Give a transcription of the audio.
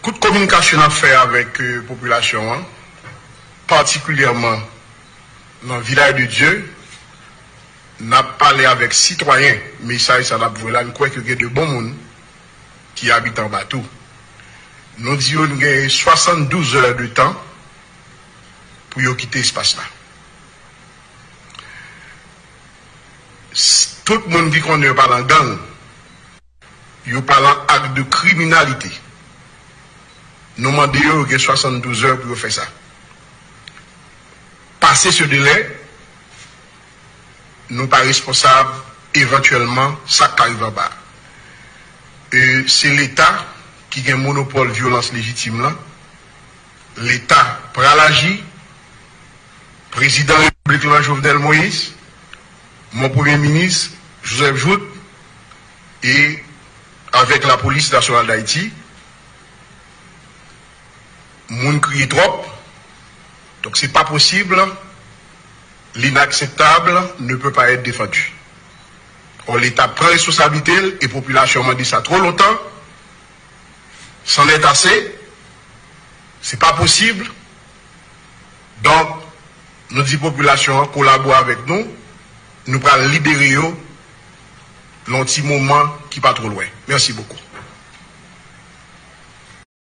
Coup de communication à faire avec la population, particulièrement dans le village de Dieu, n'a parlé avec citoyens, mais ça n'a pas là, nous croyons qu'il y a de bons monde qui habitent en bateau. Nous disons qu'il y a 72 heures de temps pour quitter l'espace-là. Tout le monde dit qu'on ne parle en gang, il parle en acte de criminalité. Nous demandons qu'il y a 72 heures pour faire ça. Passer ce délai, nous pas responsables éventuellement ça qui arrive en bas. C'est l'État qui a un monopole de violence légitime là. L'État prend l'agir. Président de la République Jovenel Moïse, mon Premier ministre Joseph Jout et avec la police nationale d'Haïti, moun crie trop. Donc c'est pas possible. L'inacceptable ne peut pas être défendu. Or, l'État prend responsabilité et la population m'a dit ça trop longtemps. C'en est assez. C'est pas possible. Donc, nous disons population collabore avec nous. Nous allons libérer l'anti moment qui n'est pas trop loin. Merci beaucoup.